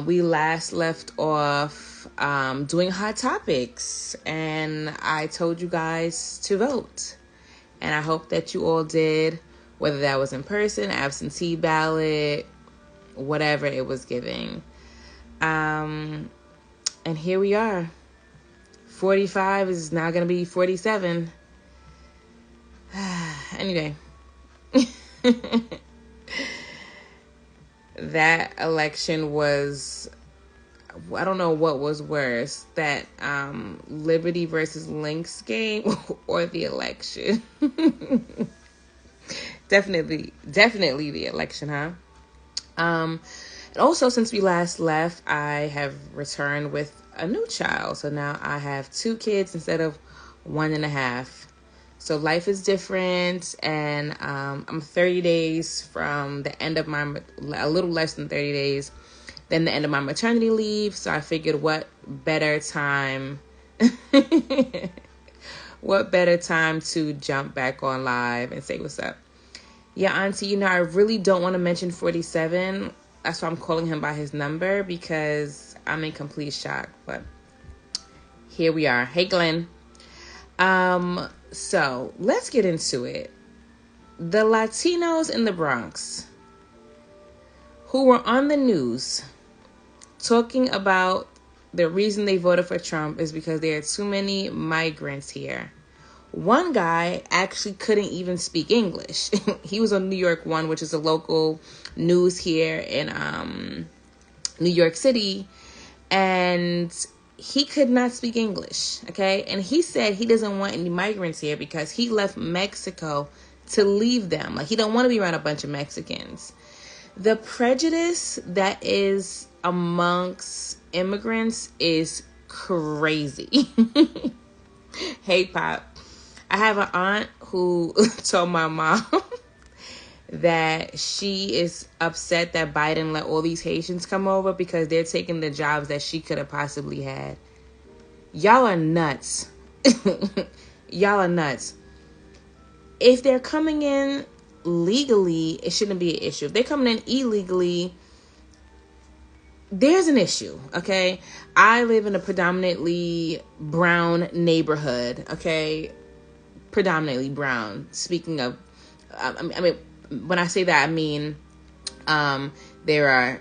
We last left off doing hot topics, and I told you guys to vote. And I hope that you all did, whether that was in person, absentee ballot, whatever it was giving. And here we are. 45 is now going to be 47. Anyway. That election was, I don't know what was worse, that Liberty versus Lynx game or the election. Definitely the election, huh? And also, since we last left, I have returned with a new child. So now I have 2 kids instead of 1.5. So life is different, and I'm 30 days from the end of a little less than 30 days, than the end of my maternity leave. So I figured what better time to jump back on live and say what's up. Yeah, Auntie, I really don't want to mention 47. That's why I'm calling him by his number, because I'm in complete shock. But here we are. Hey, Glenn. So let's get into it. The Latinos in the Bronx who were on the news talking about the reason they voted for Trump is because there are too many migrants here. One guy actually couldn't even speak English. He was on New York One, which is a local news here in New York City, and he could not speak English, okay? And he said he doesn't want any migrants here because he left Mexico to leave them. Like, he don't want to be around a bunch of Mexicans. The prejudice that is amongst immigrants is crazy. Hey, Pop. I have an aunt who told my mom that she is upset that Biden let all these Haitians come over because they're taking the jobs that she could have possibly had. Y'all are nuts. Y'all are nuts. If they're coming in legally, it shouldn't be an issue. If they're coming in illegally, there's an issue, okay? I live in a predominantly brown neighborhood, okay? Predominantly brown. Speaking of, I mean, when I say that, I mean, there are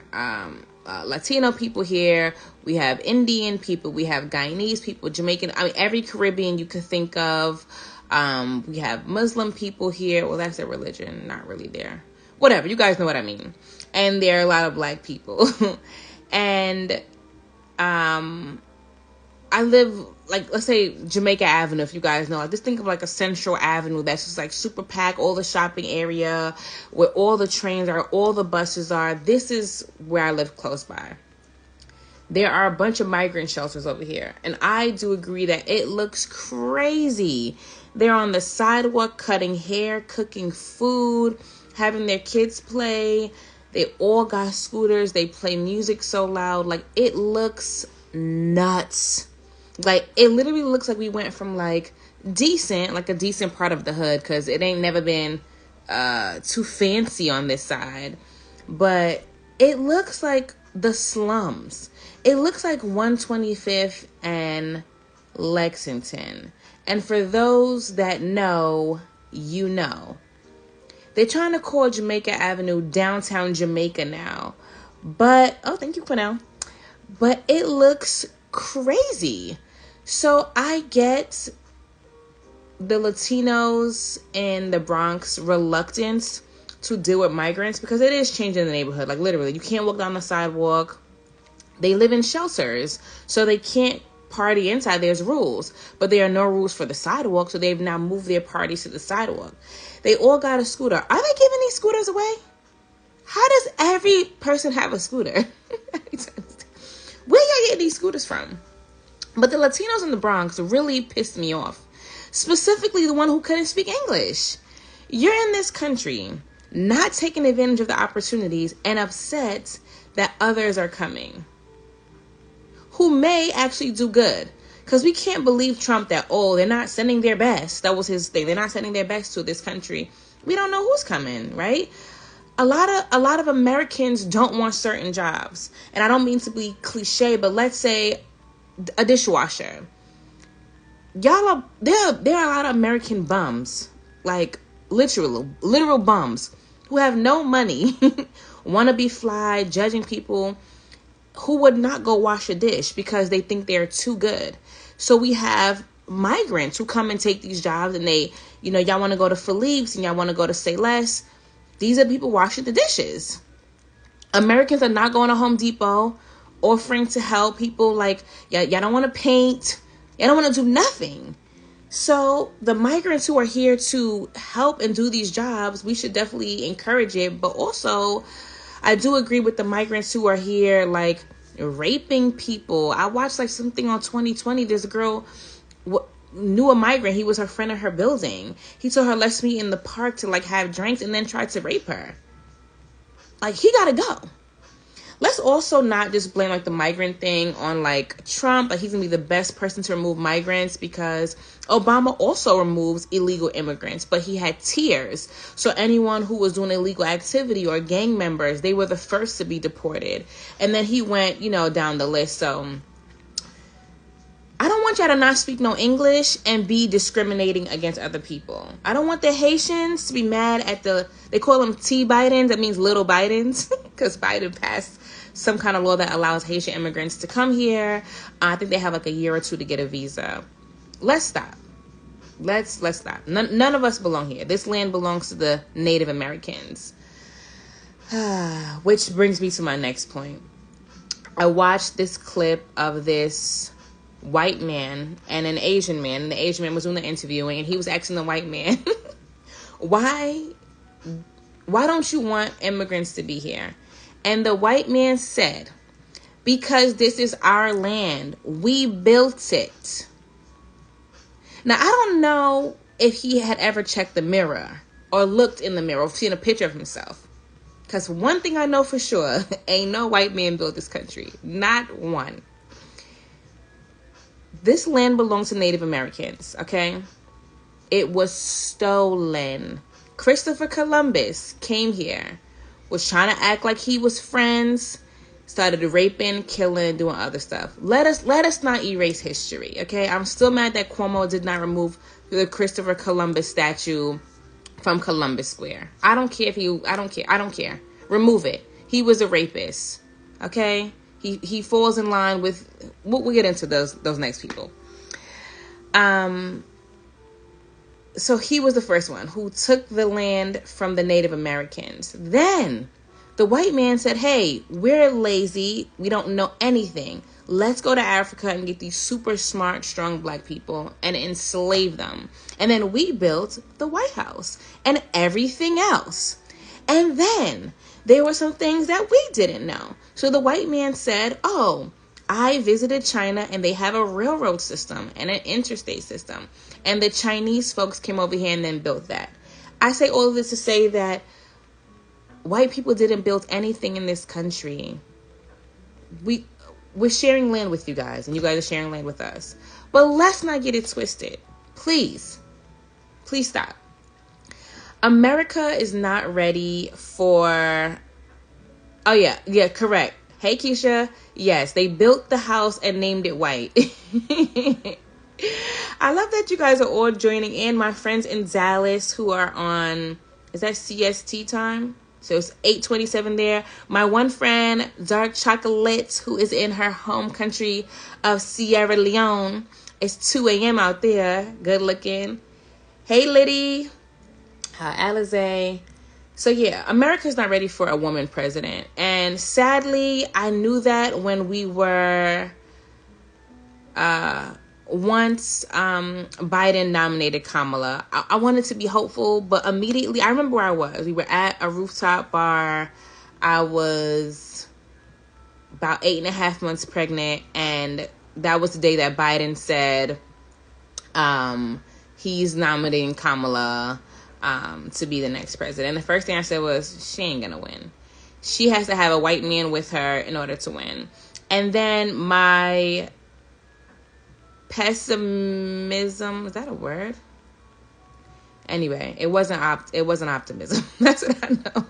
Latino people here. We have Indian people. We have Guyanese people, Jamaican. I mean, every Caribbean you could think of. We have Muslim people here. Well, that's their religion. Not really there. Whatever. You guys know what I mean. And there are a lot of black people. And I live, like, let's say Jamaica Avenue, if you guys know. Like, just think of like a Central Avenue that's just like super packed, all the shopping area, where all the trains are, all the buses are. This is where I live close by. There are a bunch of migrant shelters over here. And I do agree that it looks crazy. They're on the sidewalk cutting hair, cooking food, having their kids play. They all got scooters. They play music so loud. Like, it looks nuts. Like, it literally looks like we went from like a decent part of the hood, because it ain't never been too fancy on this side, but it looks like the slums. It looks like 125th and Lexington. And for those that know, you know. They're trying to call Jamaica Avenue downtown Jamaica now. But, oh, thank you, Quinell. But it looks crazy. So I get the Latinos in the Bronx reluctance to deal with migrants, because it is changing the neighborhood. Like, literally, you can't walk down the sidewalk. They live in shelters, so they can't party inside. There's rules, but there are no rules for the sidewalk, so they've now moved their parties to the sidewalk. They all got a scooter. Are they giving these scooters away? How does every person have a scooter? Where y'all getting these scooters from? But the Latinos in the Bronx really pissed me off. Specifically, the one who couldn't speak English. You're in this country, not taking advantage of the opportunities, and upset that others are coming who may actually do good. Because we can't believe Trump that, oh, they're not sending their best. That was his thing. They're not sending their best to this country. We don't know who's coming, right? a lot of Americans don't want certain jobs. And I don't mean to be cliche, but let's say a dishwasher. There are a lot of American bums, like literal bums who have no money, want to be fly, judging people, who would not go wash a dish because they think they're too good. So we have migrants who come and take these jobs, and they, y'all want to go to Philippe's and y'all want to go to Say Less. These are people washing the dishes. Americans are not going to Home Depot, offering to help people. Like, y'all don't want to paint. Y'all don't want to do nothing. So the migrants who are here to help and do these jobs, we should definitely encourage it. But also, I do agree with the migrants who are here, like, raping people. I watched, like, something on 2020. There's a girl knew a migrant. He was her friend in her building. He told her, let's meet in the park to, like, have drinks, and then tried to rape her. Like, he gotta go. Let's also not just blame, like, the migrant thing on, like, Trump. Like, he's gonna be the best person to remove migrants, because Obama also removes illegal immigrants, but he had tiers. So anyone who was doing illegal activity or gang members, they were the first to be deported. And then he went, down the list. So I don't want y'all to not speak no English and be discriminating against other people. I don't want the Haitians to be mad at they call them T-Bidens. That means little Bidens, because Biden passed some kind of law that allows Haitian immigrants to come here. I think they have like a year or two to get a visa. Let's stop. Let's stop. None of us belong here. This land belongs to the Native Americans. Which brings me to my next point. I watched this clip of this white man and an Asian man. And the Asian man was doing the interviewing, and he was asking the white man, why don't you want immigrants to be here? And the white man said, because this is our land. We built it. Now, I don't know if he had ever checked the mirror or looked in the mirror or seen a picture of himself. Because one thing I know for sure, ain't no white man built this country. Not one. This land belongs to Native Americans, okay? It was stolen. Christopher Columbus came here, was trying to act like he was friends, started raping, killing, doing other stuff. Let us not erase history, okay? I'm still mad that Cuomo did not remove the Christopher Columbus statue from Columbus Square. I don't care. Remove it. He was a rapist, okay? He falls in line with, we'll get into those next people. So he was the first one who took the land from the Native Americans. Then the white man said, hey, we're lazy. We don't know anything. Let's go to Africa and get these super smart, strong black people and enslave them. And then we built the White House and everything else. And then there were some things that we didn't know. So the white man said, oh, I visited China and they have a railroad system and an interstate system. And the Chinese folks came over here and then built that. I say all of this to say that white people didn't build anything in this country. We're sharing land with you guys, and you guys are sharing land with us. But let's not get it twisted. Please. Please stop. America is not ready for... Oh, yeah, correct. Hey, Keisha. Yes, they built the house and named it white. I love that you guys are all joining in. My friends in Dallas who are on... Is that CST time? So it's 8:27 there. My one friend, Dark Chocolate, who is in her home country of Sierra Leone. It's 2 a.m. out there. Good looking. Hey, Liddy. Alize. So yeah, America's not ready for a woman president. And sadly, I knew that when we were once Biden nominated Kamala. I wanted to be hopeful, but immediately, I remember where I was. We were at a rooftop bar. I was about 8.5 months pregnant, and that was the day that Biden said he's nominating Kamala to be the next president. And the first thing I said was, she ain't gonna win. She has to have a white man with her in order to win. And then my pessimism, is that a word? Anyway, it wasn't optimism. That's what I know.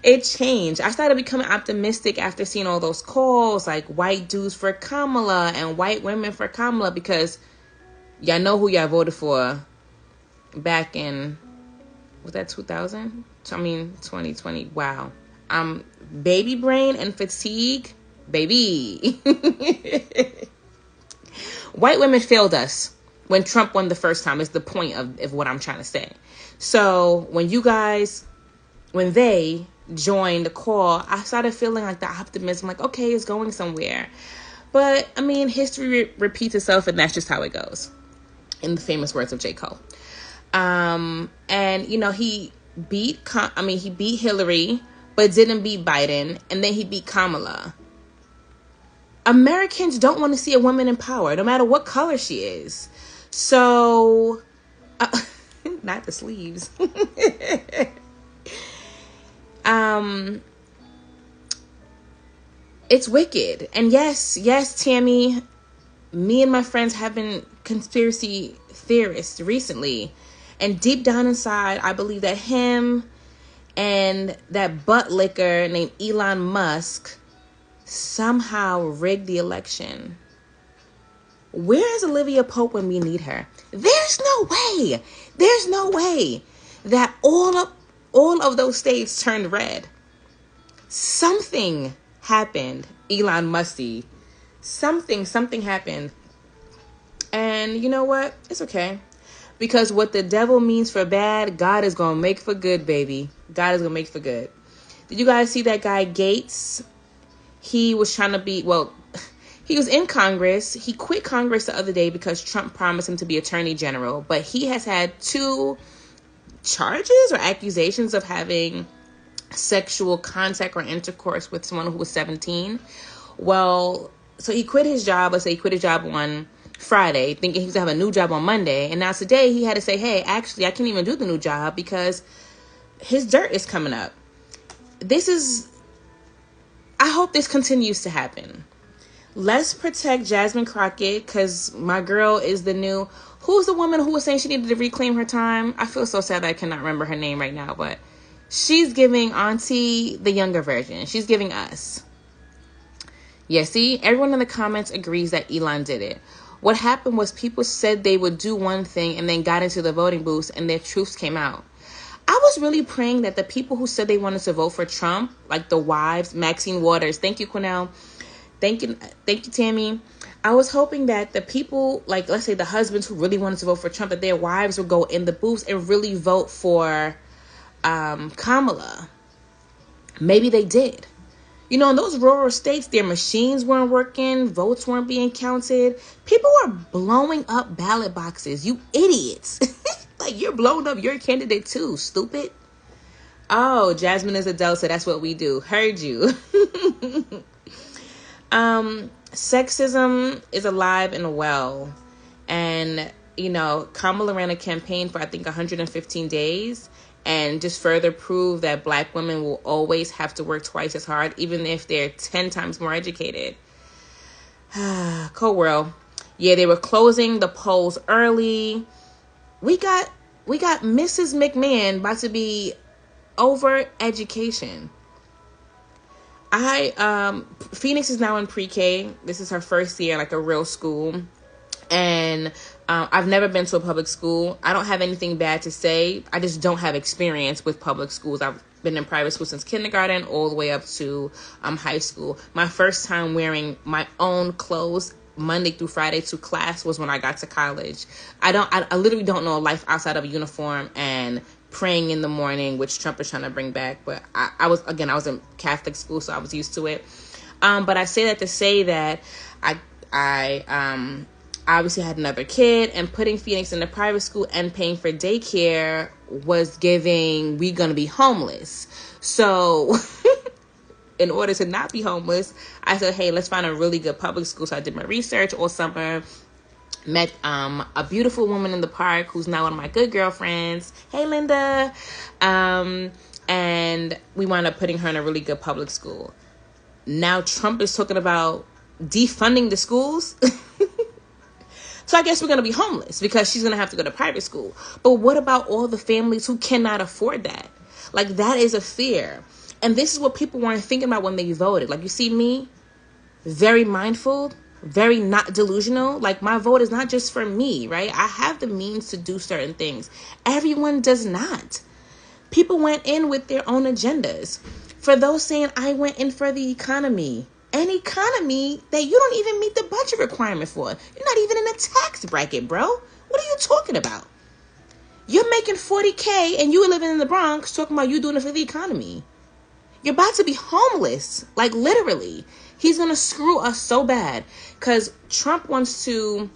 It changed. I started becoming optimistic after seeing all those calls, like white dudes for Kamala and white women for Kamala, because y'all know who y'all voted for back in, was that 2000? 2020. Wow. Baby brain and fatigue, baby. White women failed us when Trump won the first time, is the point of what I'm trying to say. So when they joined the call, I started feeling like the optimism, like, okay, it's going somewhere. But, history repeats itself, and that's just how it goes, in the famous words of J. Cole. And, he beat Hillary, but didn't beat Biden, and then he beat Kamala. Americans don't want to see a woman in power, no matter what color she is. So, not the sleeves. It's wicked. And yes, Tammy, me and my friends have been conspiracy theorists recently. And deep down inside, I believe that him and that butt licker named Elon Musk somehow rigged the election. Where is Olivia Pope when we need her? There's no way that all of those states turned red. Something happened, Elon Musty. Something happened. And you know what? It's okay. Because what the devil means for bad, God is going to make for good, baby. God is going to make for good. Did you guys see that guy Gates? He was trying to be, he was in Congress. He quit Congress the other day because Trump promised him to be attorney general. But he has had 2 charges or accusations of having sexual contact or intercourse with someone who was 17. Well, so he quit his job. Let's say he quit his job on Friday, thinking he was going to have a new job on Monday. And now today he had to say, hey, actually, I can't even do the new job because his dirt is coming up. I hope this continues to happen. Let's protect Jasmine Crockett, because my girl is the new... Who's the woman who was saying she needed to reclaim her time? I feel so sad that I cannot remember her name right now, but she's giving Auntie the younger version. She's giving us. Yeah, see? Everyone in the comments agrees that Elon did it. What happened was people said they would do one thing and then got into the voting booths and their truths came out. I was really praying that the people who said they wanted to vote for Trump, like the wives, Maxine Waters, thank you, Cornell, thank you, Tammy. I was hoping that the people, like, let's say the husbands who really wanted to vote for Trump, that their wives would go in the booths and really vote for Kamala. Maybe they did. In those rural states, their machines weren't working, votes weren't being counted. People were blowing up ballot boxes. You idiots. Like, you're blowing up your candidate too, stupid. Oh, Jasmine is a Delta. That's what we do. Heard you. Sexism is alive and well. And, Kamala ran a campaign for, I think, 115 days. And just further prove that Black women will always have to work twice as hard, even if they're 10 times more educated. Cold world. Yeah, they were closing the polls early. We got Mrs. McMahon about to be over education. Phoenix is now in pre-K. This is her first year, like a real school. And I've never been to a public school. I don't have anything bad to say. I just don't have experience with public schools. I've been in private school since kindergarten all the way up to high school. My first time wearing my own clothes Monday through Friday to class was when I got to college. I literally don't know a life outside of a uniform and praying in the morning, which Trump is trying to bring back. But I was in Catholic school, so I was used to it. But I say that to say that I obviously had another kid, and putting Phoenix in a private school and paying for daycare was giving, we gonna be homeless. So in order to not be homeless, I said, hey, let's find a really good public school. So I did my research all summer, met a beautiful woman in the park who's now one of my good girlfriends. Hey, Linda. And we wound up putting her in a really good public school. Now Trump is talking about defunding the schools. So I guess we're going to be homeless because she's going to have to go to private school. But what about all the families who cannot afford that? Like, that is a fear. And this is what people weren't thinking about when they voted. Like, you see me, very mindful, very not delusional. Like, my vote is not just for me, right? I have the means to do certain things. Everyone does not. People went in with their own agendas. For those saying, I went in for the economy. An economy that you don't even meet the budget requirement for. You're not even in a tax bracket, bro. What are you talking about? You're making $40K and you living in the Bronx talking about you doing it for the economy. You're about to be homeless. Like, literally. He's going to screw us so bad. Because Trump wants to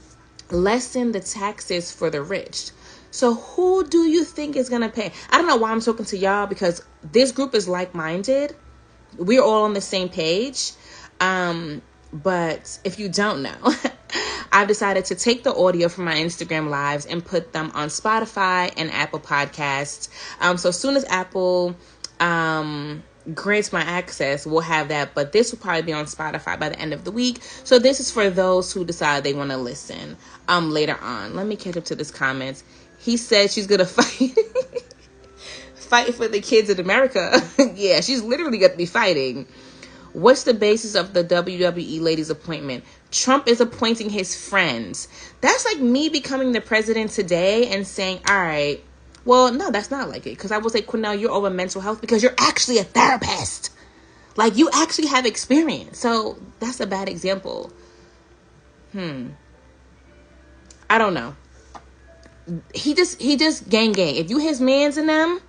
lessen the taxes for the rich. So who do you think is going to pay? I don't know why I'm talking to y'all, because this group is like-minded. We're all on the same page. But if you don't know, I've decided to take the audio from my Instagram lives and put them on Spotify and Apple Podcasts. So as soon as Apple grants my access, we'll have that. But this will probably be on Spotify by the end of the week. So this is for those who decide they want to listen later on. Let me catch up to this comment. He said she's going to fight. Fight for the kids in America. Yeah, she's literally going to be fighting. What's the basis of the WWE ladies' appointment? Trump is appointing his friends. That's like me becoming the president today and saying, all right, well, no, that's not like it. Because I would say, Cornell, you're over mental health because you're actually a therapist. Like, you actually have experience. So that's a bad example. I don't know. He just gang. If you his mans in them,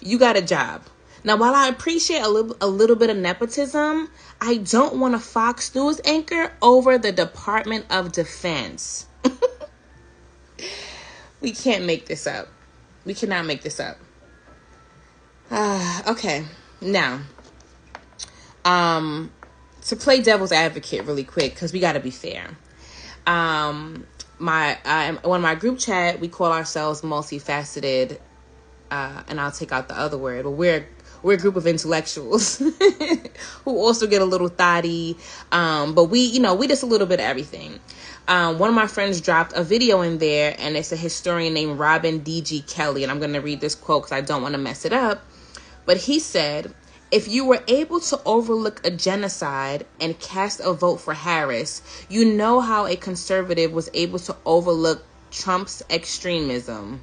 you got a job. Now, while I appreciate a little bit of nepotism, I don't want a Fox News anchor over the Department of Defense. We can't make this up. We cannot make this up. Okay. Now, to play devil's advocate really quick, because we got to be fair. On my group chat, we call ourselves multifaceted, and I'll take out the other word, but we're a group of intellectuals who also get a little thotty. But we just a little bit of everything. One of my friends dropped a video in there, and it's a historian named Robin D.G. Kelly. And I'm going to read this quote because I don't want to mess it up. But he said, if you were able to overlook a genocide and cast a vote for Harris, you know how a conservative was able to overlook Trump's extremism.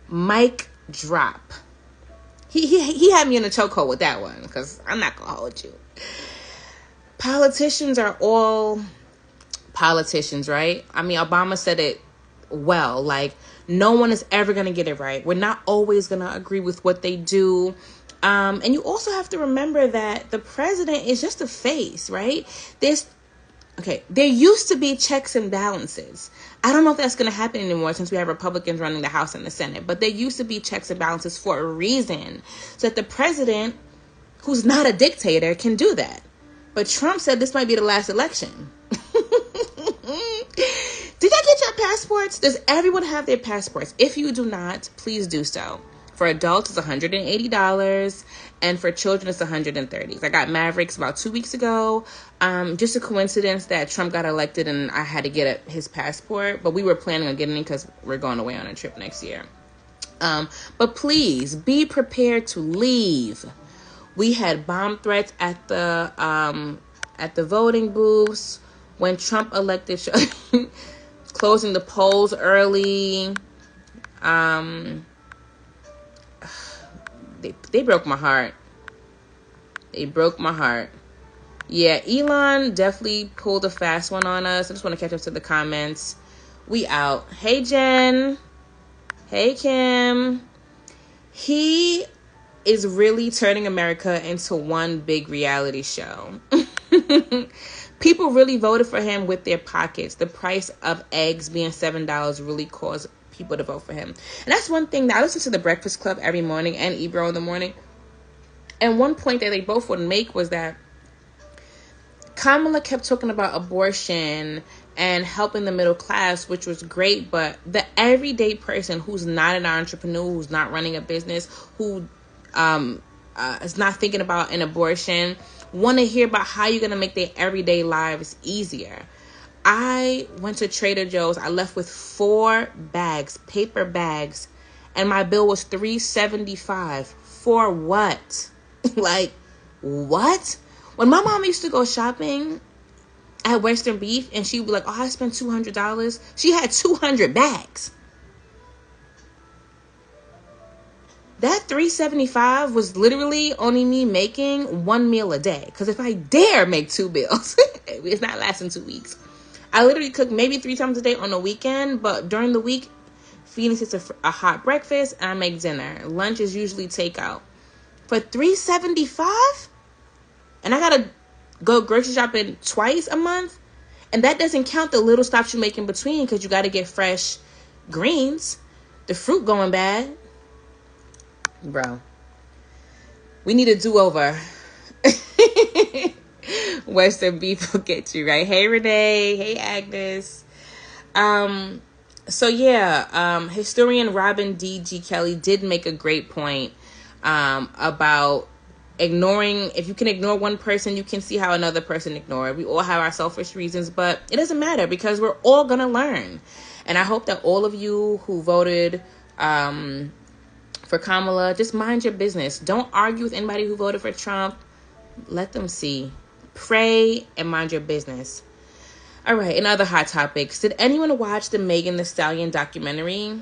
Mic drop. He had me in a chokehold with that one, because I'm not gonna hold you. Politicians are all politicians, right? I mean, Obama said it well. Like, no one is ever gonna get it right. We're not always gonna agree with what they do. And you also have to remember that the president is just a face, right? There used to be checks and balances. I don't know if that's going to happen anymore since we have Republicans running the House and the Senate. But there used to be checks and balances for a reason. So that the president, who's not a dictator, can do that. But Trump said this might be the last election. Did y'all get your passports? Does everyone have their passports? If you do not, please do so. For adults, it's $180. And for children, it's $130. I got Mavericks about 2 weeks ago. Just a coincidence that Trump got elected and I had to get his passport. But we were planning on getting it because we're going away on a trip next year. But please be prepared to leave. We had bomb threats at the voting booths when Trump elected, closing the polls early. They broke my heart. They broke my heart. Yeah, Elon definitely pulled a fast one on us. I just want to catch up to the comments. We out. Hey, Jen. Hey, Kim. He is really turning America into one big reality show. People really voted for him with their pockets. The price of eggs being $7 really caused people to vote for him. And that's one thing that I listen to The Breakfast Club every morning and Ebro in the morning. And one point that they both would make was that Kamala kept talking about abortion and helping the middle class, which was great. But the everyday person who's not an entrepreneur, who's not running a business, who is not thinking about an abortion, want to hear about how you're going to make their everyday lives easier. I went to Trader Joe's. I left with 4 bags, paper bags, and my bill was $375. For what? Like, what? When my mom used to go shopping at Western Beef and she would be like, oh, I spent $200. She had 200 bags. That $375 was literally only me making one meal a day. Because if I dare make 2 meals, it's not lasting 2 weeks. I literally cook maybe 3 times a day on the weekend. But during the week, Phoenix gets a hot breakfast and I make dinner. Lunch is usually takeout. For $375? And I got to go grocery shopping twice a month? And that doesn't count the little stops you make in between because you got to get fresh greens. The fruit going bad. Bro, we need a do-over. Western Beef will get you right. Hey, Renee. Hey, Agnes. So yeah, historian Robin D.G. Kelly did make a great point about ignoring. If you can ignore one person, you can see how another person ignored. We all have our selfish reasons, but it doesn't matter because we're all gonna learn. And I hope that all of you who voted for Kamala, just mind your business. Don't argue with anybody who voted for Trump. Let them see. Pray and mind your business. All right, in other hot topics, did anyone watch the Megan Thee Stallion documentary?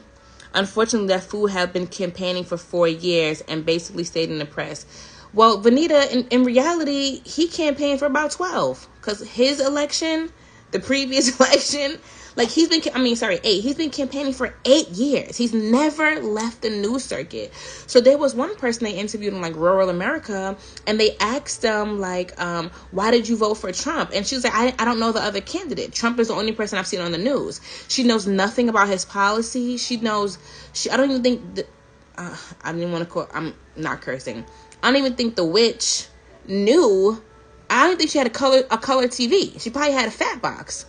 Unfortunately, that fool had been campaigning for 4 years and basically stayed in the press. Well, Vanita, in reality, he campaigned for about 12. Because his election, the previous election, like he's been 8. He's been campaigning for 8 years. He's never left the news circuit. So there was one person they interviewed in like rural America, and they asked them like, why did you vote for Trump? And she was like, I don't know the other candidate. Trump is the only person I've seen on the news. She knows nothing about his policy. I don't even think I didn't want to call. I'm not cursing. I don't even think the witch knew. I don't think she had a color TV. She probably had a fat box.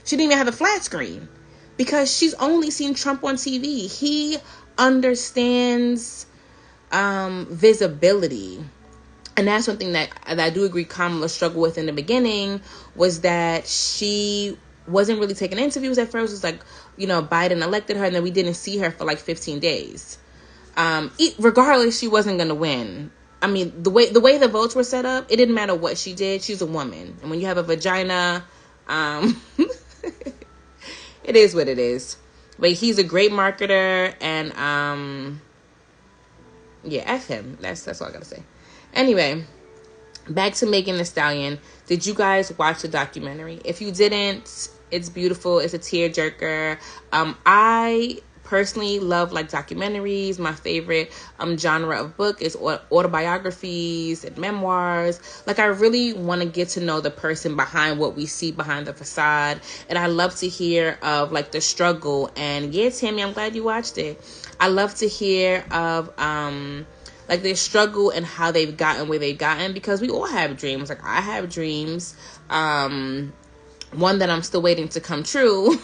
She didn't even have a flat screen because she's only seen Trump on TV. He understands visibility. And that's one thing that I do agree Kamala struggled with in the beginning, was that she wasn't really taking interviews at first. It was like, Biden elected her and then we didn't see her for like 15 days. Regardless, she wasn't going to win. I mean, the way the votes were set up, it didn't matter what she did. She's a woman. And when you have a vagina, it is what it is. But he's a great marketer, and yeah, F him. That's all I gotta say. Anyway, back to Megan Thee Stallion. Did you guys watch the documentary? If you didn't, it's beautiful. It's a tearjerker. I personally love like documentaries. My favorite genre of book is autobiographies and memoirs. Like I really want to get to know the person behind what we see behind the facade, and I love to hear of like the struggle. And yeah, Tammy, I'm glad you watched it. I love to hear of like their struggle and how they've gotten where they've gotten, because we all have dreams. Like I have dreams, one that I'm still waiting to come true.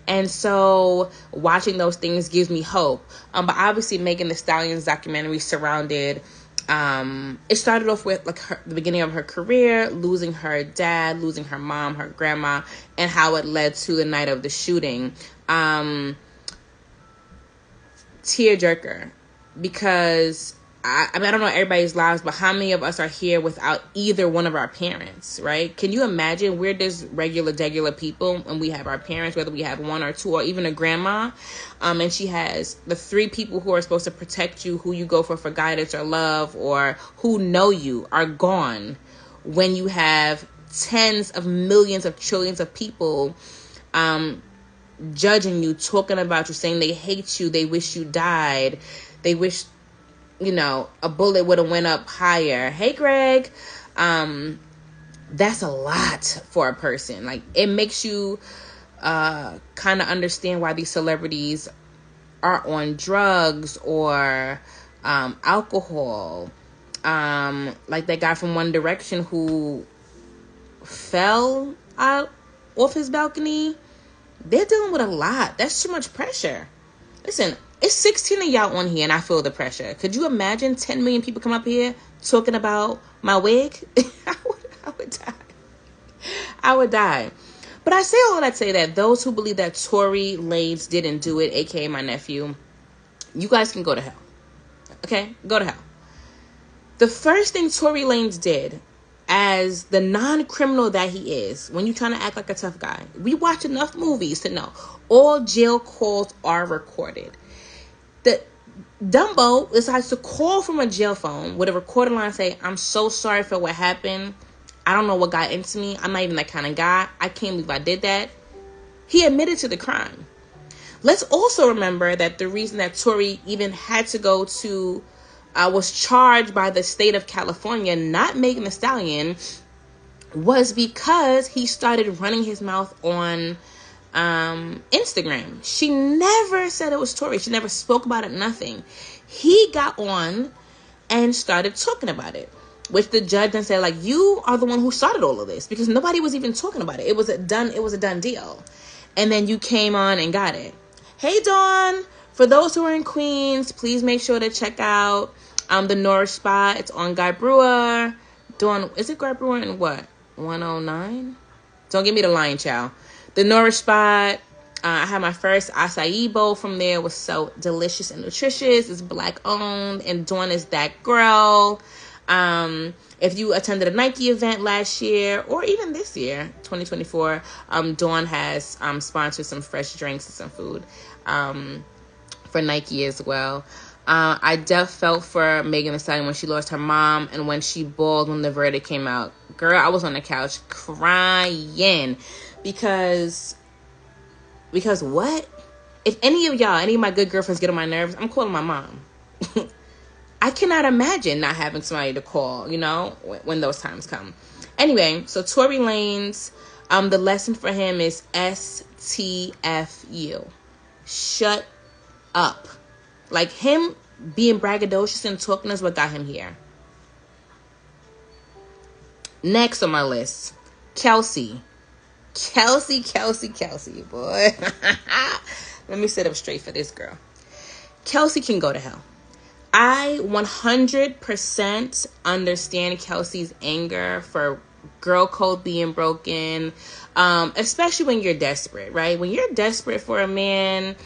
And so watching those things gives me hope. But obviously Megan Thee Stallion's documentary surrounded, it started off with like the beginning of her career, losing her dad, losing her mom, her grandma, and how it led to the night of the shooting. Tearjerker, because I don't know everybody's lives, but how many of us are here without either one of our parents, right? Can you imagine? We're just regular people, and we have our parents, whether we have one or two, or even a grandma, and she has the 3 people who are supposed to protect you, who you go for guidance or love, or who know you, are gone when you have tens of millions of trillions of people judging you, talking about you, saying they hate you, they wish you died, they wish a bullet would have went up higher. Hey, Greg. That's a lot for a person. Like, it makes you kind of understand why these celebrities are on drugs or alcohol. Like that guy from One Direction who fell out off his balcony. They're dealing with a lot. That's too much pressure. Listen, it's 16 of y'all on here and I feel the pressure. Could you imagine 10 million people come up here talking about my wig? I would die. I would die. But I say all that to say that those who believe that Tory Lanez didn't do it, aka my nephew, you guys can go to hell. Okay? Go to hell. The first thing Tory Lanez did, as the non-criminal that he is, when you're trying to act like a tough guy, we watch enough movies to know all jail calls are recorded. The Dumbo decides to call from a jail phone with a recorded line, say, "I'm so sorry for what happened. I don't know what got into me. I'm not even that kind of guy. I can't believe I did that." He admitted to the crime. Let's also remember that the reason that Tory even had to go to, was charged by the state of California, not Megan Thee Stallion, was because he started running his mouth on Instagram. She never said it was Tory. She never spoke about it, nothing. He got on and started talking about it, which the judge then said, like, you are the one who started all of this, because nobody was even talking about it. It was a done deal. And then you came on and got it. Hey, Dawn, for those who are in Queens, please make sure to check out the Norris Spot. It's on Guy Brewer. Dawn, is it Guy Brewer in what? 109? Don't give me the lion, child. The Norris Spot. I had my first acai bowl from there. It was so delicious and nutritious. It's Black owned, and Dawn is that girl. If you attended a Nike event last year, or even this year, 2024, Dawn has sponsored some fresh drinks and some food for Nike as well. I felt for Megan Thee Stallion when she lost her mom and when she bawled when the verdict came out. Girl, I was on the couch crying because what? If any of my good girlfriends get on my nerves, I'm calling my mom. I cannot imagine not having somebody to call, when those times come. Anyway, so Tory Lanez, the lesson for him is STFU. Shut up. Like, him being braggadocious and talking is what got him here. Next on my list, Kelsey, boy. Let me sit up straight for this girl. Kelsey can go to hell. I 100% understand Kelsey's anger for girl code being broken, especially when you're desperate, right? When you're desperate for a man,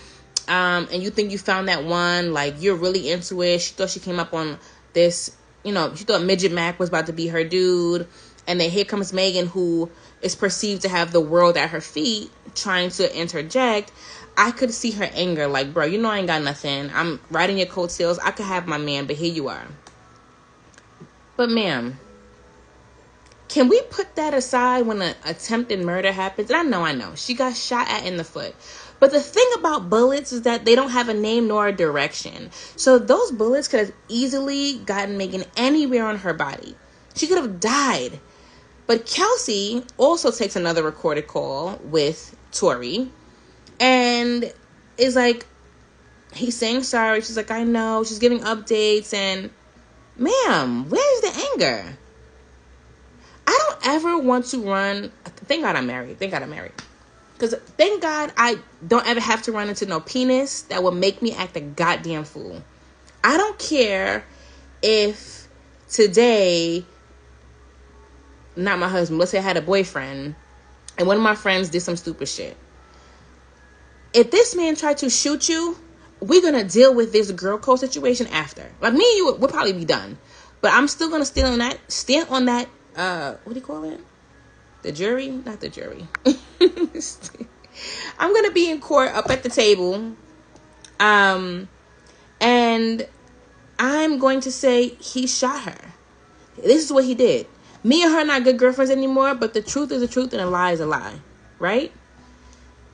and you think you found that one, like, you're really into it. She thought she came up on this, she thought Midget Mac was about to be her dude. And then here comes Megan, who is perceived to have the world at her feet, trying to interject. I could see her anger, like, bro, I ain't got nothing. I'm riding your coattails. I could have my man, but here you are. But, ma'am, can we put that aside when an attempted murder happens? And I know. She got shot at in the foot. But the thing about bullets is that they don't have a name nor a direction. So those bullets could have easily gotten Megan anywhere on her body. She could have died. But Kelsey also takes another recorded call with Tory. And is like, he's saying sorry. She's like, I know. She's giving updates. And, ma'am, where's the anger? I don't ever want to run. Thank God I'm married. Because thank God I don't ever have to run into no penis that will make me act a goddamn fool. I don't care if today, not my husband, let's say I had a boyfriend and one of my friends did some stupid shit. If this man tried to shoot you, we're going to deal with this girl code situation after. Like, me and you will probably be done. But I'm still going to stand on that, what do you call it? The jury? Not the jury. I'm going to be in court up at the table. And I'm going to say he shot her. This is what he did. Me and her are not good girlfriends anymore, but the truth is the truth and a lie is a lie. Right?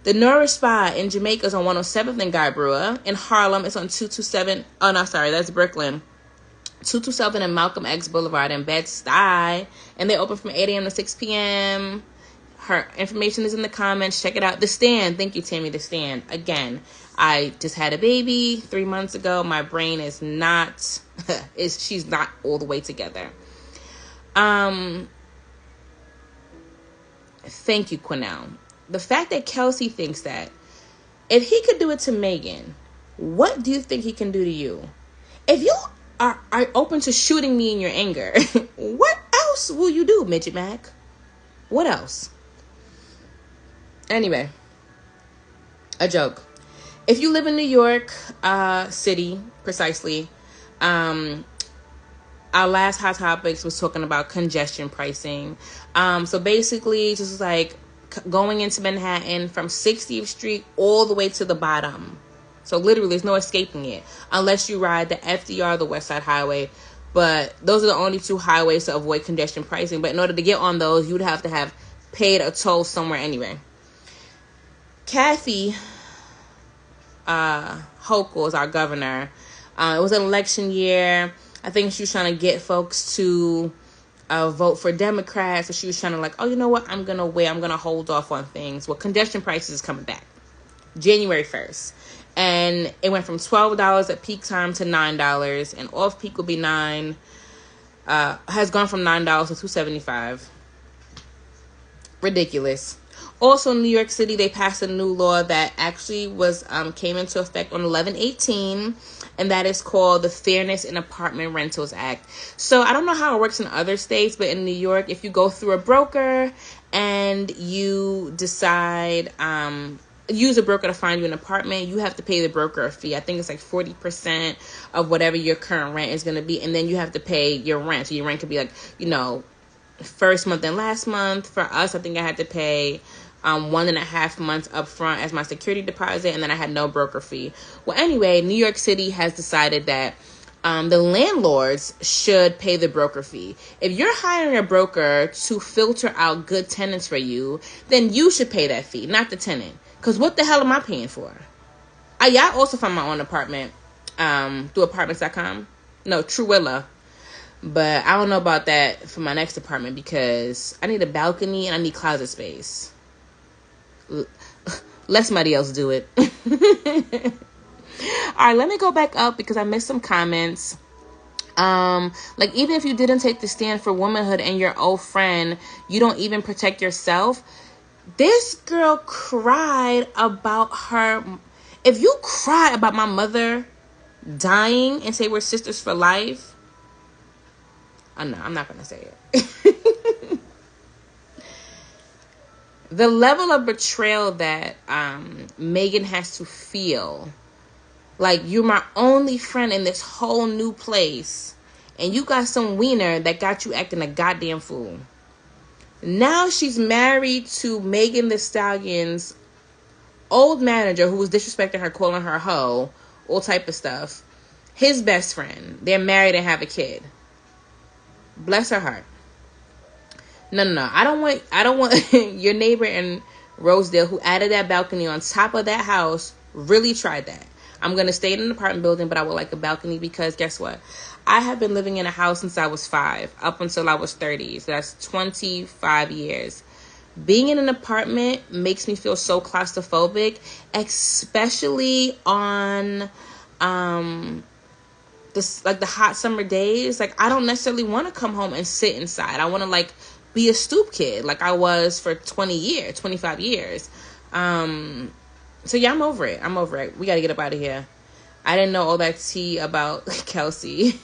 The Norris Spa in Jamaica is on 107th and Guy Brewer. In Harlem, it's on 227. Oh, no, sorry. That's Brooklyn. 227 and Malcolm X Boulevard in Bed-Stuy. And they open from 8 a.m. to 6 p.m. Her information is in the comments. Check it out. The Stand. Thank you, Tammy. The Stand. Again, I just had a baby 3 months ago. My brain is not... she's not all the way together. Thank you, Quinnell. The fact that Kelsey thinks that if he could do it to Megan, what do you think he can do to you? If you are open to shooting me in your anger, what else will you do, Midget Mac? What else? Anyway, a joke. If you live in New York City, precisely, our last Hot Topics was talking about congestion pricing. So basically, just like going into Manhattan from 60th Street all the way to the bottom. So literally, there's no escaping it unless you ride the FDR, the West Side Highway. But those are the only two highways to avoid congestion pricing. But in order to get on those, you'd have to have paid a toll somewhere anyway. Kathy Hochul is our governor. It was an election year. I think she was trying to get folks to vote for Democrats. So she was trying to like, oh, you know what? I'm going to wait. I'm going to hold off on things. Well, congestion prices is coming back January 1st. And it went from $12 at peak time to $9. And off peak will be $9. Has gone from $9 to $2.75. Ridiculous. Also, in New York City, they passed a new law that actually was came into effect on 11/18, and that is called the Fairness in Apartment Rentals Act. So I don't know how it works in other states, but in New York, if you go through a broker and you decide use a broker to find you an apartment, you have to pay the broker a fee. I think it's like 40% of whatever your current rent is going to be, and then you have to pay your rent. So your rent could be like, first month and last month. For us, I think I had to pay 1.5 months up front as my security deposit, and then I had no broker fee. Well, anyway, New York City has decided that the landlords should pay the broker fee. If you're hiring a broker to filter out good tenants for you, then you should pay that fee, not the tenant. Because what the hell am I paying for? I also found my own apartment through apartments.com. No, Truilla. But I don't know about that for my next apartment because I need a balcony and I need closet space. Let somebody else do it. All right, let me go back up because I missed some comments. Like, even if you didn't take the stand for womanhood and your old friend, you don't even protect yourself. This girl cried about her. If you cry about my mother dying and say we're sisters for life, no, I'm not going to say it. The level of betrayal that Megan has to feel. Like, you're my only friend in this whole new place. And you got some wiener that got you acting a goddamn fool. Now she's married to Megan Thee Stallion's old manager who was disrespecting her, calling her a hoe, all type of stuff. His best friend. They're married and have a kid. Bless her heart. No. I don't want your neighbor in Rosedale who added that balcony on top of that house really tried that. I'm going to stay in an apartment building, but I would like a balcony because guess what? I have been living in a house since I was 5 up until I was 30. So that's 25 years. Being in an apartment makes me feel so claustrophobic, especially on the hot summer days. Like, I don't necessarily want to come home and sit inside. I want to like be a stoop kid like I was for 25 years. So yeah, I'm over it. We got to get up out of here. I didn't know all that tea about Kelsey.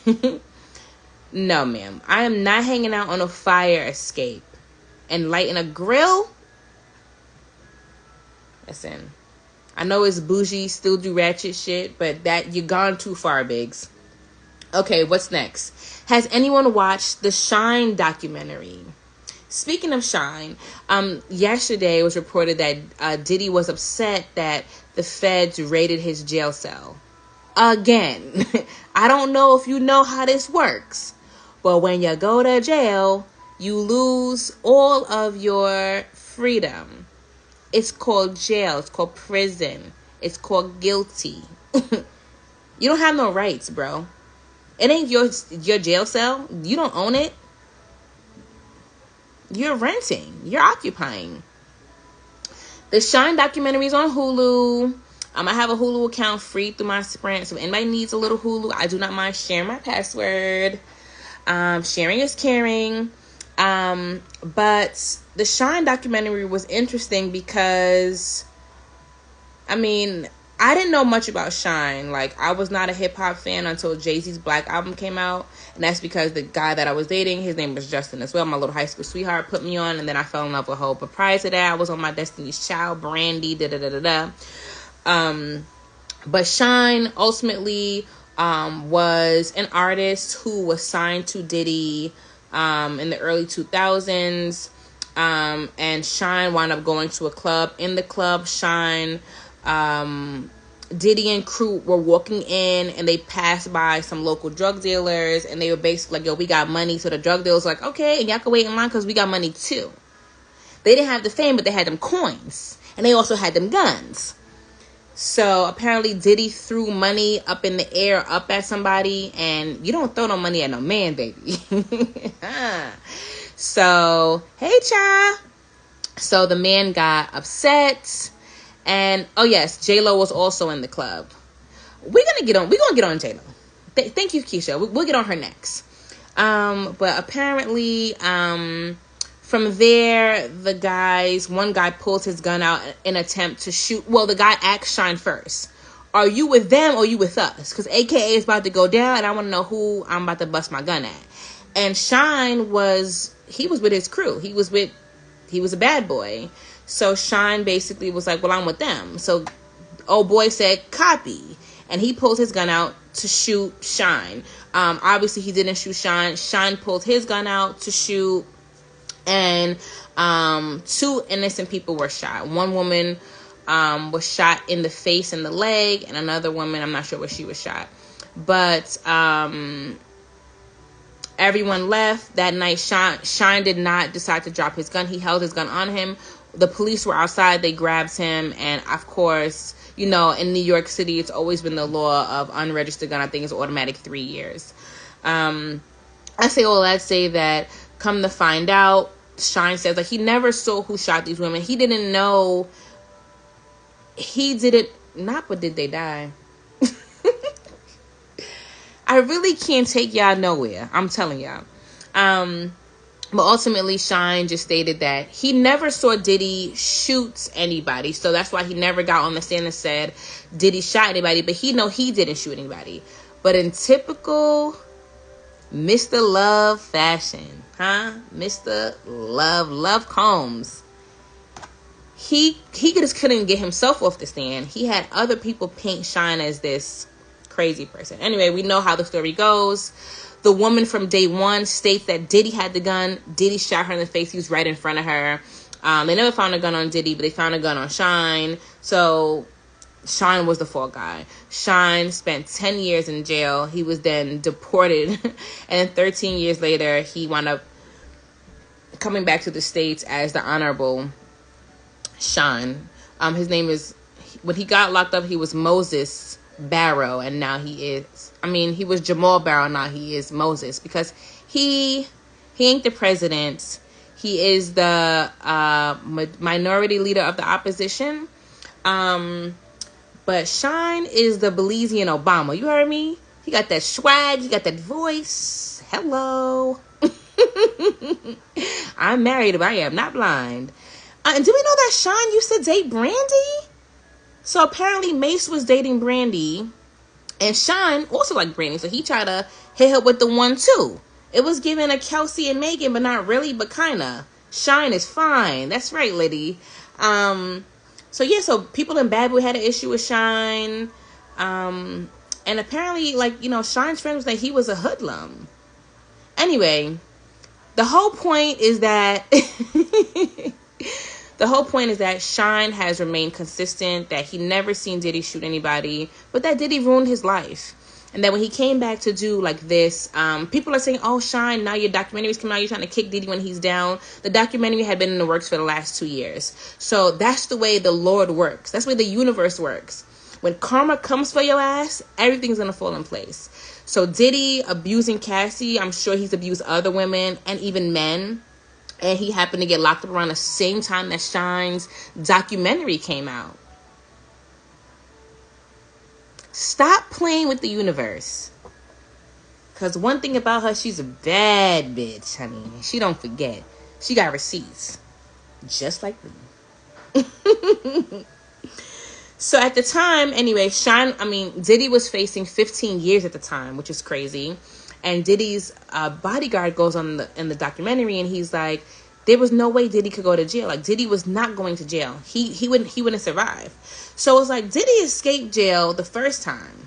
No, ma'am. I am not hanging out on a fire escape and lighting a grill. Listen, I know it's bougie, still do ratchet shit, but that you're gone too far, Biggs. Okay, what's next? Has anyone watched the Shyne documentary? Speaking of Shyne, yesterday it was reported that Diddy was upset that the feds raided his jail cell. Again, I don't know if you know how this works, but when you go to jail, you lose all of your freedom. It's called jail. It's called prison. It's called guilty. You don't have no rights, bro. It ain't your jail cell. You don't own it. You're renting. You're occupying. The Shyne documentary is on Hulu. I have a Hulu account free through my Sprint. So if anybody needs a little Hulu, I do not mind sharing my password. Sharing is caring. But the Shyne documentary was interesting because, I I didn't know much about Shyne. Like, I was not a hip-hop fan until Jay-Z's Black album came out. And that's because the guy that I was dating, his name was Justin as well. My little high school sweetheart put me on. And then I fell in love with Hope. But prior to that, I was on my Destiny's Child, Brandy, da-da-da-da-da. But Shyne ultimately was an artist who was signed to Diddy in the early 2000s. And Shyne wound up going to a club. In the club, Shyne... Diddy and crew were walking in, and they passed by some local drug dealers, and they were basically like, yo, we got money. So the drug dealers were like, okay, and y'all can wait in line because we got money too. They didn't have the fame, but they had them coins, and they also had them guns. So apparently Diddy threw money up in the air up at somebody, and you don't throw no money at no man, baby. So, hey, cha. So the man got upset. And oh yes, J-Lo was also in the club. We're gonna get on J-Lo. Thank you, Keisha. We'll get on her next. But apparently, from there, one guy pulls his gun out in an attempt to shoot. Well, the guy asked Shyne first, "Are you with them or are you with us?" Because AKA is about to go down, and I want to know who I'm about to bust my gun at. And Shyne was with his crew. He was a bad boy. So Shyne basically was like, well, I'm with them. So old boy said, copy. And he pulled his gun out to shoot Shyne. Obviously, he didn't shoot Shyne. Shyne pulled his gun out to shoot. And 2 innocent people were shot. One woman was shot in the face and the leg. And another woman, I'm not sure where she was shot. But everyone left. That night, Shyne did not decide to drop his gun. He held his gun on him. The police were outside. They grabbed him. And, of course, you know, in New York City, it's always been the law of unregistered gun. I think it's automatic 3 years. I say all that, say that, come to find out, Shyne says, like, he never saw who shot these women. He didn't know. He didn't. Not, but did they die? I really can't take y'all nowhere. I'm telling y'all. But ultimately, Shyne just stated that he never saw Diddy shoot anybody. So that's why he never got on the stand and said Diddy shot anybody. But he didn't shoot anybody. But in typical Mr. Love fashion, Mr. Love Combs, he just couldn't get himself off the stand. He had other people paint Shyne as this crazy person. Anyway, we know how the story goes. The woman from day one states that Diddy had the gun. Diddy shot her in the face. He was right in front of her. They never found a gun on Diddy, but they found a gun on Shyne. So Shyne was the fall guy. Shyne spent 10 years in jail. He was then deported. And then 13 years later, he wound up coming back to the States as the Honorable Shyne. His name is, when he got locked up, he was Moses Barrow, and now he was Jamal Barrow, now he is Moses, because he ain't the president. He is the minority leader of the opposition. But Shyne is the Belizean Obama. You heard me? He got that swag, he got that voice. Hello. I'm married, but I am not blind. And do we know that Shyne used to date Brandy? So apparently Mace was dating Brandy, and Shyne also liked Brandy, so he tried to hit her with the 1-2. It was given a Kelsey and Megan, but not really, but kinda. Shyne is fine. That's right, Liddy. So yeah, so people in Bad Boy had an issue with Shyne. And apparently, like, you know, Shyne's friend was like, he was a hoodlum. Anyway, the whole point is that Shyne has remained consistent, that he never seen Diddy shoot anybody, but that Diddy ruined his life. And that when he came back to do like this, people are saying, oh, Shyne, now your documentary's coming out, you're trying to kick Diddy when he's down. The documentary had been in the works for the last 2 years. So that's the way the Lord works. That's the way the universe works. When karma comes for your ass, everything's going to fall in place. So Diddy abusing Cassie, I'm sure he's abused other women and even men. And he happened to get locked up around the same time that Shyne's documentary came out. Stop playing with the universe. Because one thing about her, she's a bad bitch, honey. She don't forget. She got receipts. Just like me. So at the time, anyway, Diddy was facing 15 years at the time, which is crazy. And Diddy's bodyguard goes on in the documentary, and he's like, there was no way Diddy could go to jail. Like, Diddy was not going to jail. He wouldn't survive. So it's like Diddy escaped jail the first time,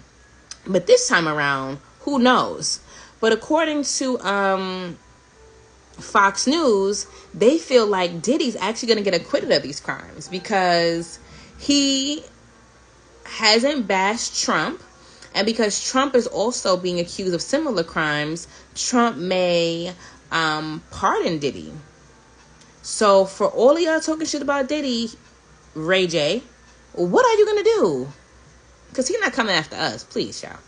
but this time around, who knows? But according to Fox News, they feel like Diddy's actually going to get acquitted of these crimes because he hasn't bashed Trump, and because Trump is also being accused of similar crimes, Trump may pardon Diddy. So for all of y'all talking shit about Diddy, Ray J, what are you gonna do? Because he's not coming after us, please, y'all.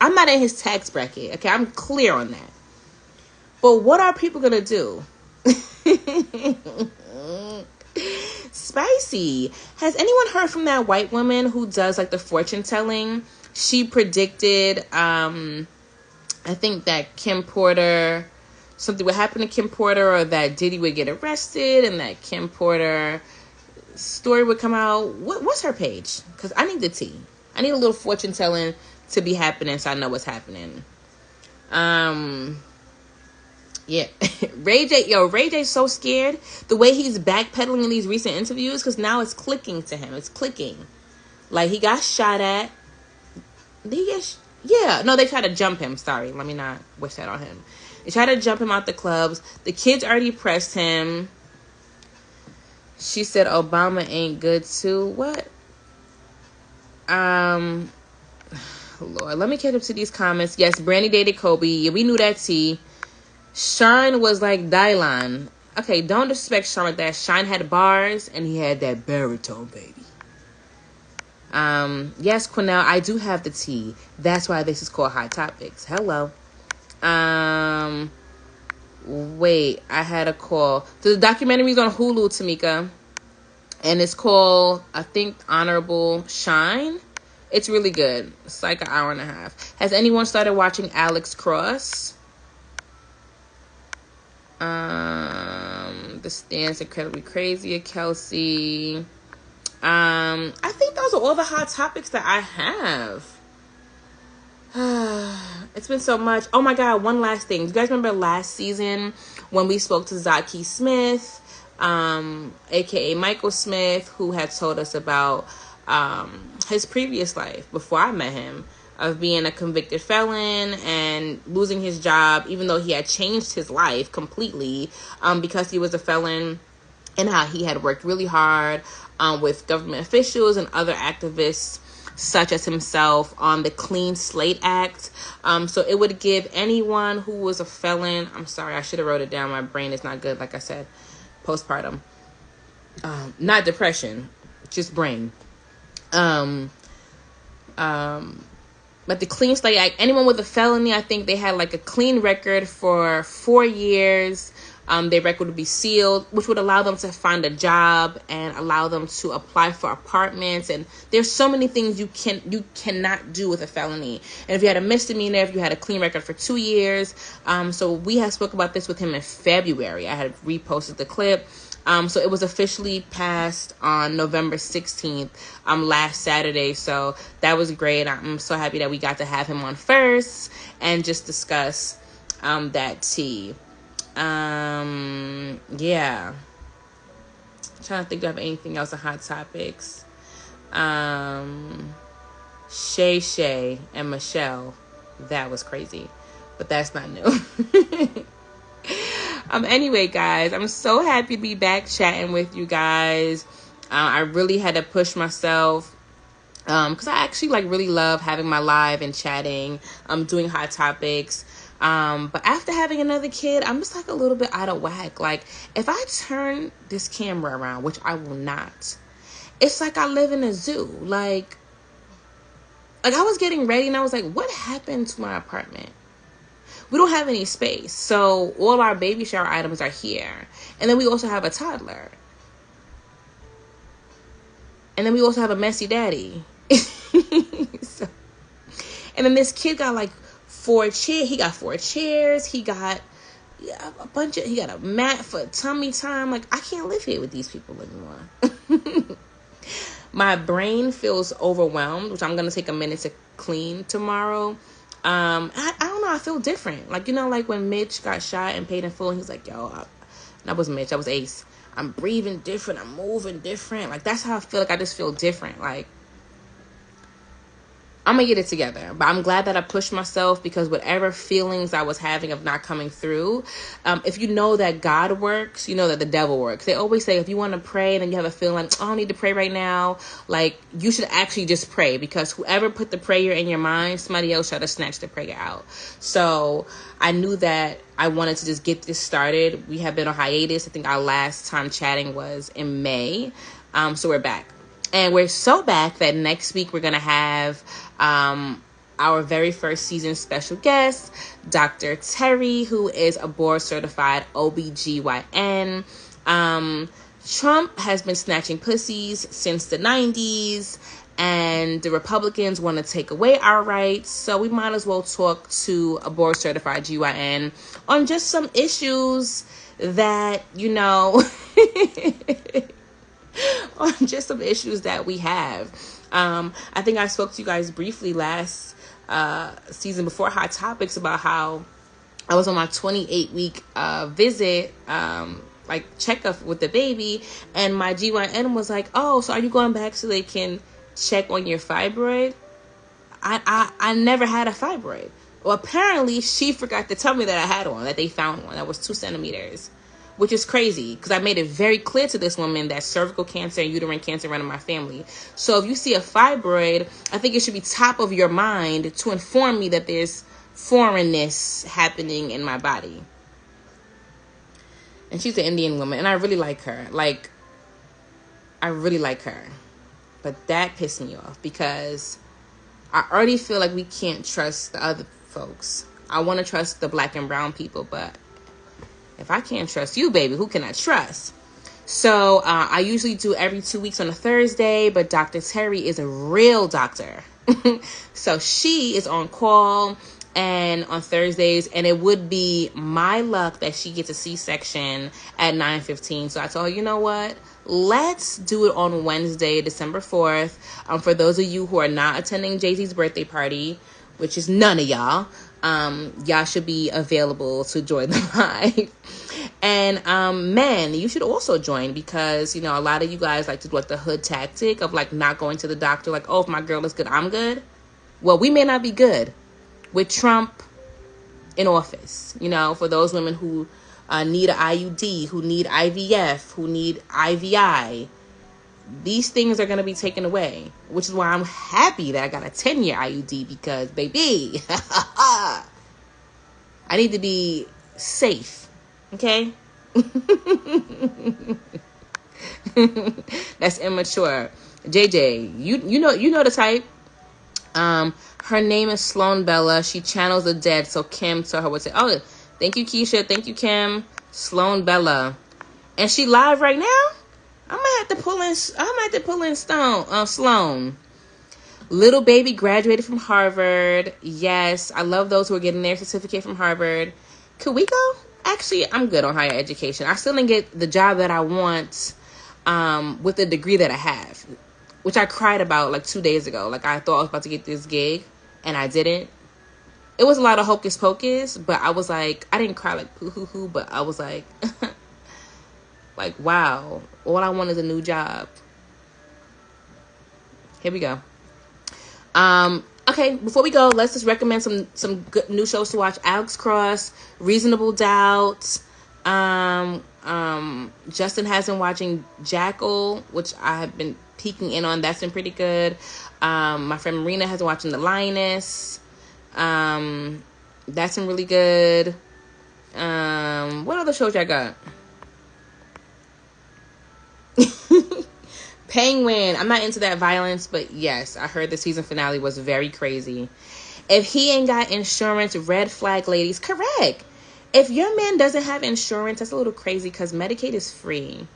I'm not in his tax bracket, okay? I'm clear on that. But what are people gonna do? Spicy. Has anyone heard from that white woman who does like the fortune telling? She predicted, I think that Kim Porter, something would happen to Kim Porter, or that Diddy would get arrested, and that Kim Porter story would come out. What's her page? Because I need the tea. I need a little fortune telling to be happening so I know what's happening. Yeah. Ray J's so scared. The way he's backpedaling in these recent interviews, because now it's clicking to him. It's clicking. Like, he got shot at. No, they tried to jump him. Sorry, let me not wish that on him. They tried to jump him out the clubs. The kids already pressed him. She said Obama ain't good too. What? Lord, let me catch up to these comments. Yes, Brandy dated Kobe. Yeah, we knew that tea. Shyne was like Dylan. Okay, don't disrespect Shyne like that. Shyne had bars, and he had that baritone, baby. Yes, Quinnell, I do have the tea. That's why this is called Hot Topics. Hello. Wait, I had a call. So the documentary's on Hulu, Tamika. And it's called, I think, Honorable Shyne. It's really good. It's like an hour and a half. Has anyone started watching Alex Cross? The Stand's incredibly crazy. Kelsey. I think those are all the hot topics that I have. It's been so much. Oh my God, one last thing. Do you guys remember last season when we spoke to Zaki Smith, aka Michael Smith, who had told us about his previous life before I met him, of being a convicted felon and losing his job, even though he had changed his life completely because he was a felon, and how he had worked really hard with government officials and other activists such as himself on the Clean Slate Act. So it would give anyone who was a felon, I'm sorry, I should have wrote it down. My brain is not good, like I said, postpartum. Not depression, just brain. But the Clean Slate Act, anyone with a felony, I think they had like a clean record for 4 years. Their record would be sealed, which would allow them to find a job and allow them to apply for apartments. And there's so many things you cannot do with a felony. And if you had a misdemeanor, if you had a clean record for 2 years. So we had spoke about this with him in February. I had reposted the clip. So it was officially passed on November 16th, last Saturday. So that was great. I'm so happy that we got to have him on first and just discuss that tea. Yeah. I'm trying to think of anything else on Hot Topics. Shay and Michelle. That was crazy. But that's not new. Anyway, guys, I'm so happy to be back chatting with you guys. I really had to push myself because I actually really love having my live and chatting, doing Hot Topics. But after having another kid, I'm just a little bit out of whack. Like, if I turn this camera around, which I will not, it's like I live in a zoo. Like I was getting ready and I was like, what happened to my apartment? We don't have any space. So all our baby shower items are here. And then we also have a toddler. And then we also have a messy daddy. And then this kid got 4 chairs. He got 4 chairs. He got he got a mat for tummy time. I can't live here with these people anymore. My brain feels overwhelmed, which I'm going to take a minute to clean tomorrow. I don't know. I feel different. Like, like when Mitch got shot and paid in full, and he's like, yo, that was Mitch. That was Ace. I'm breathing different. I'm moving different. Like, that's how I feel. Like, I just feel different. Like, I'm going to get it together. But I'm glad that I pushed myself, because whatever feelings I was having of not coming through, if you know that God works, you know that the devil works. They always say, if you want to pray and then you have a feeling like, oh, I don't need to pray right now, like, you should actually just pray, because whoever put the prayer in your mind, somebody else tried to snatch the prayer out. So I knew that I wanted to just get this started. We have been on hiatus. I think our last time chatting was in May. So we're back. And we're so back that next week we're going to have our very first season special guest, Dr. Terry, who is a board certified OBGYN. Trump has been snatching pussies since the 90s, and the Republicans want to take away our rights. So we might as well talk to a board certified GYN on just some issues that, on just some issues that we have. I think I spoke to you guys briefly last season before Hot Topics about how I was on my 28-week visit, checkup with the baby, and my GYN was like, oh, so are you going back so they can check on your fibroid? I never had a fibroid. Well, apparently she forgot to tell me that I had one, that they found one that was 2 centimeters. Which is crazy, because I made it very clear to this woman that cervical cancer and uterine cancer run in my family. So if you see a fibroid, I think it should be top of your mind to inform me that there's foreignness happening in my body. And she's an Indian woman, and I really like her. I really like her. But that pissed me off, because I already feel like we can't trust the other folks. I want to trust the black and brown people, but if I can't trust you, baby, who can I trust? So I usually do every 2 weeks on a Thursday, but Dr. Terry is a real doctor. So she is on call and on Thursdays, and it would be my luck that she gets a C-section at 9:15. So I told her, you know what? Let's do it on Wednesday, December 4th. For those of you who are not attending Jay-Z's birthday party, which is none of y'all, y'all should be available to join the live. And men, you should also join, because a lot of you guys like to do like the hood tactic of like not going to the doctor, like, oh, if my girl is good, I'm good. Well, we may not be good with Trump in office. For those women who need an IUD, who need IVF, who need IVI, these things are going to be taken away, which is why I'm happy that I got a 10-year IUD, because, baby, I need to be safe, okay? That's immature. JJ, you know the type. Her name is Sloan Bella. She channels the dead, so Kim told her what to say. Oh, thank you, Keisha. Thank you, Kim. Sloan Bella. And she live right now? I might have to pull in Sloan. Little baby graduated from Harvard. Yes, I love those who are getting their certificate from Harvard. Could we go? Actually, I'm good on higher education. I still didn't get the job that I want with the degree that I have, which I cried about like 2 days ago. Like, I thought I was about to get this gig, and I didn't. It was a lot of hocus pocus, but I was like, I didn't cry like poo-hoo-hoo, but I was like, like, wow, all I want is a new job. Here we go. Okay, before we go, let's just recommend some good new shows to watch. Alex Cross, Reasonable Doubt. Justin has been watching Jackal, which I have been peeking in on. That's been pretty good. My friend Marina has been watching The Lioness. That's been really good. What other shows y'all got? Penguin. I'm not into that violence, but yes, I heard the season finale was very crazy. If he ain't got insurance, red flag, ladies. Correct. If your man doesn't have insurance, that's a little crazy, because Medicaid is free.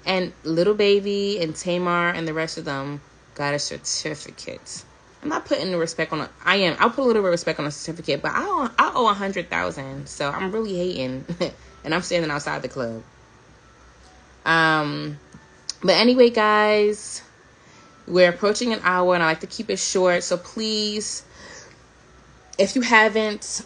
And Little Baby and Tamar and the rest of them got a certificate. I'm not putting the respect on I'll put a little bit of respect on a certificate, but I owe 100,000, so I'm really hating. And I'm standing outside the club. But anyway, guys, we're approaching an hour and I like to keep it short. So please, if you haven't,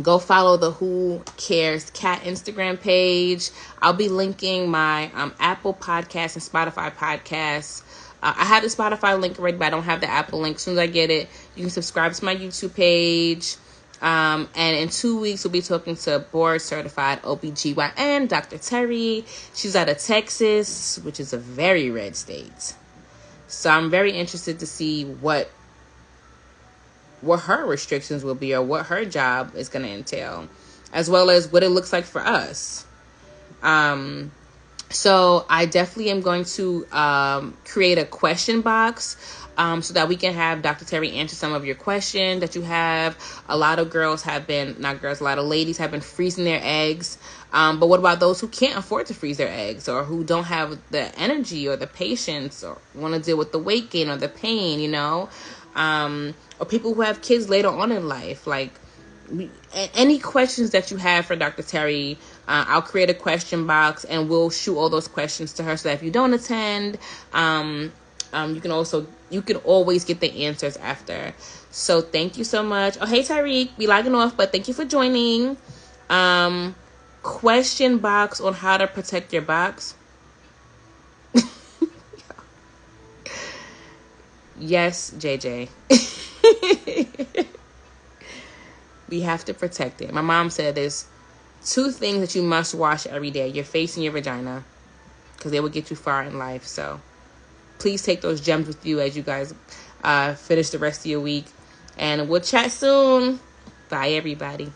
go follow the Who Cares Cat Instagram page. I'll be linking my Apple Podcasts and Spotify podcasts. I have the Spotify link already, but I don't have the Apple link. As soon as I get it, you can subscribe to my YouTube page. And in 2 weeks, we'll be talking to board certified OBGYN, Dr. Terry. She's out of Texas, which is a very red state. So I'm very interested to see what her restrictions will be or what her job is going to entail, as well as what it looks like for us. So I definitely am going to create a question box so that we can have Dr. Terry answer some of your questions that you have. A lot of girls have been, not girls, a lot of ladies have been freezing their eggs. But what about those who can't afford to freeze their eggs, or who don't have the energy or the patience, or want to deal with the weight gain or the pain, you know? Or people who have kids later on in life. Like, any questions that you have for Dr. Terry, I'll create a question box and we'll shoot all those questions to her, so that if you don't attend, you can always get the answers after. So thank you so much. Oh, hey, Tyreek, we logging off, but thank you for joining. Question box on how to protect your box. Yes, JJ. We have to protect it. My mom said there's 2 things that you must wash every day: your face and your vagina, because they will get you far in life. So please take those gems with you as you guys finish the rest of your week. And we'll chat soon. Bye, everybody.